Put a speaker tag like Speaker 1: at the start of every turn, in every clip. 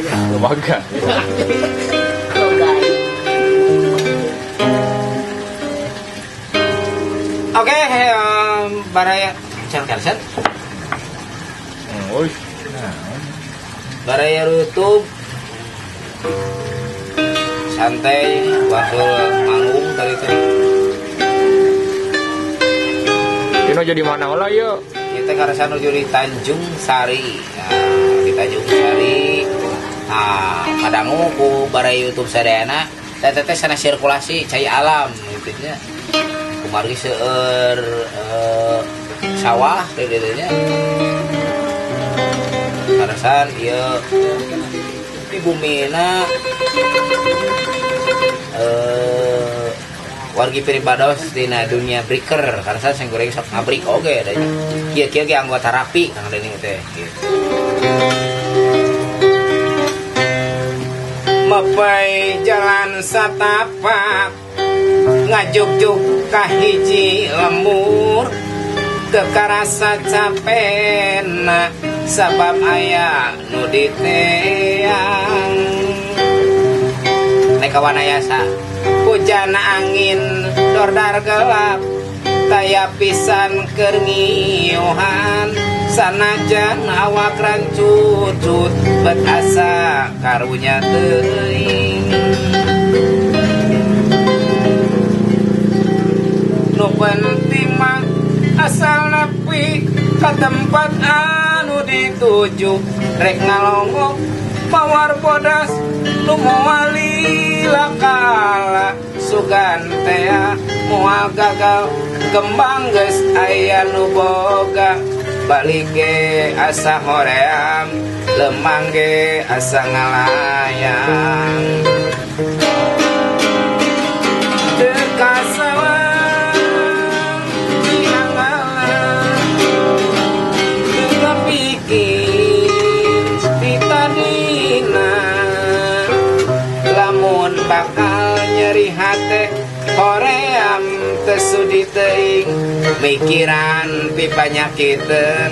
Speaker 1: Lembaga.
Speaker 2: Oke, baraya Carkarsan.
Speaker 1: Oi.
Speaker 2: Baraya YouTube. Santai, waktu manggung tadi teh.
Speaker 1: Dino jadi mana lah yuk?
Speaker 2: Kita karasa nuju di Tanjung Sari. Nah, di Tanjung Sari. Nah, kadangu ku baraya YouTube sadayana. Teteh sana sirkulasi cai alam gitu nya. Kumargi seueur sawah dedenya. Karasan ieu di bumina wargi peribados dina dunia breaker karasan sing goreng sok ngabrik oge da nya. Kieu-kieu ge anggota rapi kang dening teh gitu. Mapai jalan satapak ngajuk-juk ka hiji lembur teu karasa capena sabab aya nu diteang nekawan ayasa hujan angin dordar gelap taya pisan keur ngiyuhan sanajan awak rancucut bet asa karunya teuing nu penting mah asal nepi ka tempat anu dituju rek ngalongok mawar bodas nu moal lilakala sugan tea moal gagal kembang geus aya nu boga balik ge asa hoream lemang ge asa ngalayang dekasawang dianggalan teu pikir ditadina lamun bakal nyeri hate hoream teu sudi teuing mikiran pipanyakiteun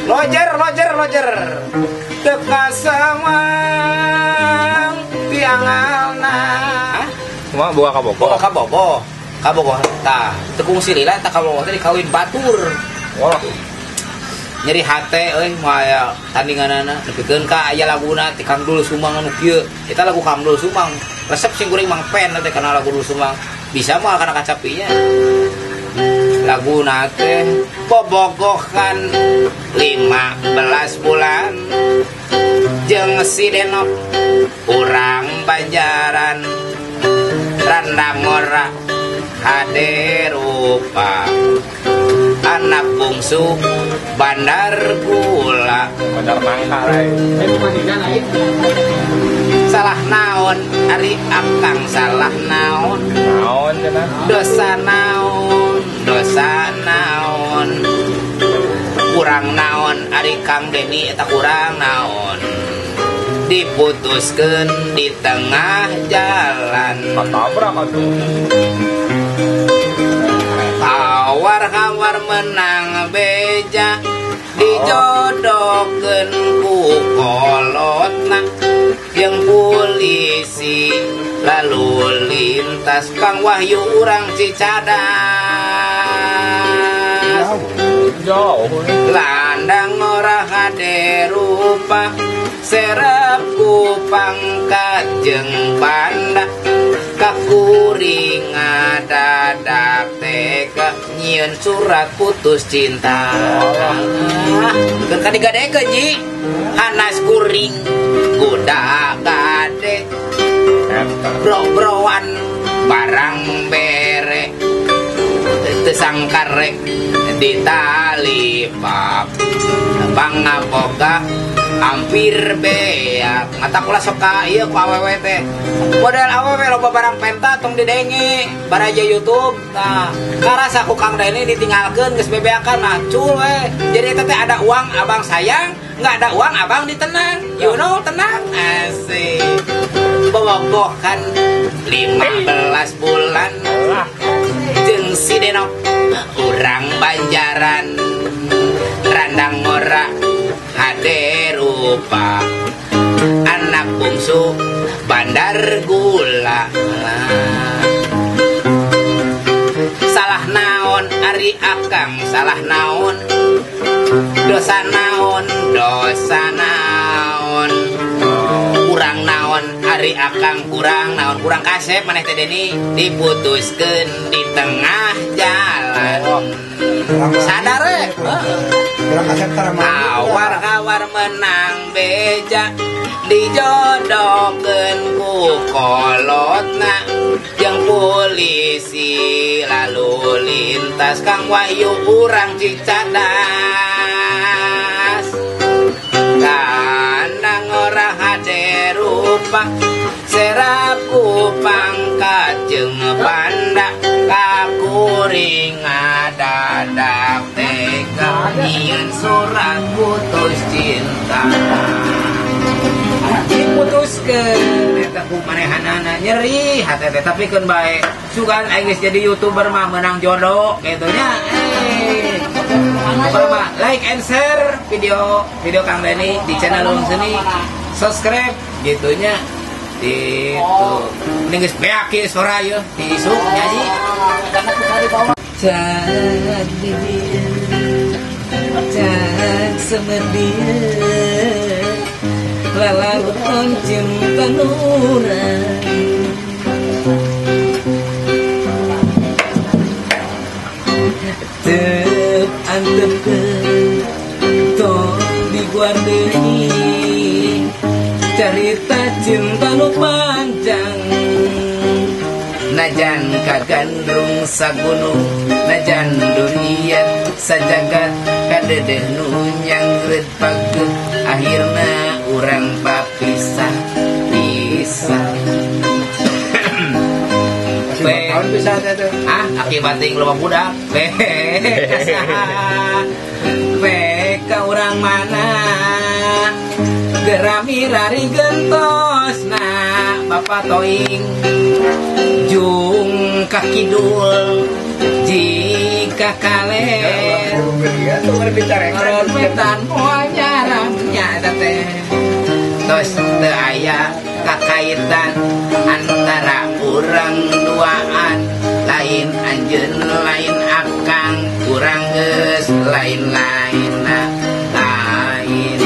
Speaker 2: lojer teu kasawang tiangalna
Speaker 1: Cuma buah kabogo.
Speaker 2: Kabogo tah teu kungsi lila tah kabogo teh dikawin batur.
Speaker 1: Wah.
Speaker 2: Nyeri hate euy moal aya tandinganana nepikeun ka aya laguna ti Kang Dul Sumang anu kieu. Eta lagu Kang Dul Sumang. Resep sing kuring Mang Pen teh kana lagu Dul Sumang. Bisa moal kana kacapinya. Laguna teh bobogohan 15 bulan jeung si Denok urang Banjaran randa ngora hade rupa anak bungsu Bandar Gula
Speaker 1: Bandar Mangka lain.
Speaker 2: salah naon ari akang salah naon
Speaker 1: Naon cenah?
Speaker 2: dosa naon kurang naon ari Kang Deni eta kurang naon diputuskeun di tengah jalan
Speaker 1: Katabrak atuh.
Speaker 2: Hawar menang beja dijodohkeun ku kolotna jeung polisi lalu lintas Kang Wahyu urang Cicadas
Speaker 1: Jauh.
Speaker 2: landang ora hade rupa serep ku pangkat jeung banda kakuring ngadadak teka nyieun surat putus cinta keur kadigadege ji hanas kuring kuda gade bro-broan barang bere teu sangkarek di tali pap pangaboga hampir beak mata kula soka ieu ku awewe teh model awewe loba barang penta tong didenge baraja YouTube nah karasa ku Kang Deni ditinggalkeun geus bebeakan mah cul we jadi teh ada uang abang sayang enggak ada uang abang ditenang you know tenang asik bobogohan 15 bulan jeung si Denok urang Banjaran Sandang ora hade rupa, anak bungsu bandar gula. Salah naon ari akang, salah naon, dosa naon, dosa naon, kurang naon ari akang, kurang naon, kurang kasep maneh teh Deni diputuskeun di tengah jalan. Sadar awar-awar menang beja dijodohkeun ku kolotna jeung polisi lalu lintas Kang Wahyu urang Cicadas. Kandang orang hade rupa serapu pangkat jeung banda kakuring adadak tega nyieun surat putus cinta. Diputuskeun eta ku manehanana nyeri hate teh tapi keun bae sugan aing geus jadi YouTuber mah menang jodoh kitu nya. Like and share video Kang Deni di channel Lung Seni, subscribe gitunya itu mending geus beaki suara ieu diisuk nyanyi. Jadi cak semedieu lalagon cinta nurang teu antepkeun tong diguardeni carita cinta nu panjang. Najan kagandrung sagunung, najan durian sajagat kadedeh nu nyangreud pageut akhirna urang papisah pisah. Tahun bisa tuh. Akibat ting loba budak. Ka urang mana gerami lari gentosna Bapak Toing jung kakidul jika kaler metan moalnya ramnya teh tos teu aya kakaitan antara urang duaan lain anjeun lain akang urang geus lain-lain lain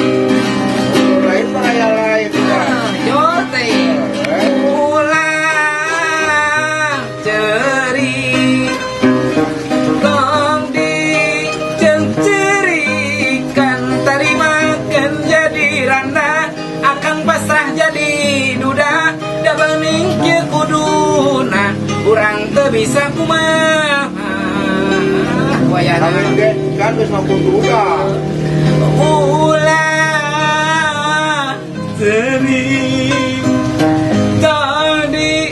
Speaker 2: bahaya lain jote ulang ceri tong di cerikan tarimakeun jadi randa akan pasrah jadi duda da bening kieu kuduna urang teu bisa kumaha wayana kan geus mampu duda ulah teri tadi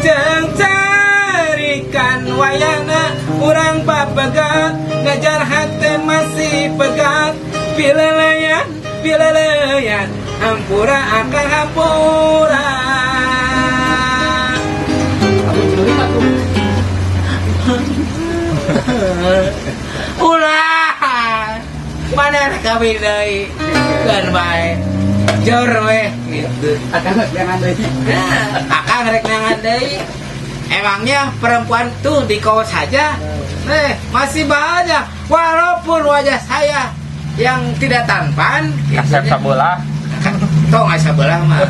Speaker 2: jeung carikan wayana urang papegat ngajar hate masih pegat pileleyan hampura akan hampura. Ulah mana kami deui keun bae jor we gitu. Akang rek neangan deui. Emangnya perempuan tuh di kaos saja masih banyak walaupun wajah saya yang tidak tampan
Speaker 1: kasep sabelah
Speaker 2: tong sabelah mah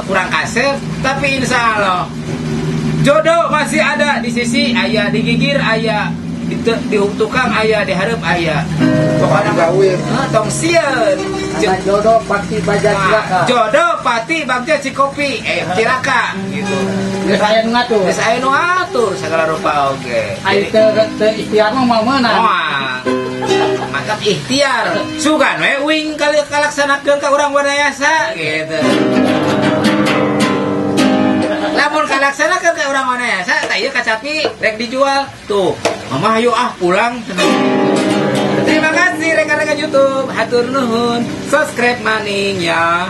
Speaker 2: kurang kasep tapi insya Allah jodoh masih ada di sisi ayah, di gigir ayah, di tukang ayah, di hareup ayah. Pokoknya tong sieun jodoh pati baja cilaka. Jodoh pati bagja cikopi cilaka gitu. Geus aya nu ngatur. Geus aya nu ngatur sagala rupa oge. Ai teu ikhtiar mah meunang. Mantap ikhtiar. Sugan we wing kali kalaksanakeun ka urang Wanayasa gitu. Lamun kalaksanakeun ka urang Wanayasa tah ieu kacapi rek dijual. Tuh, mama hayu pulang. Terima kasih rekan-rekan YouTube. Hatur nuhun. Subscribe maning ya.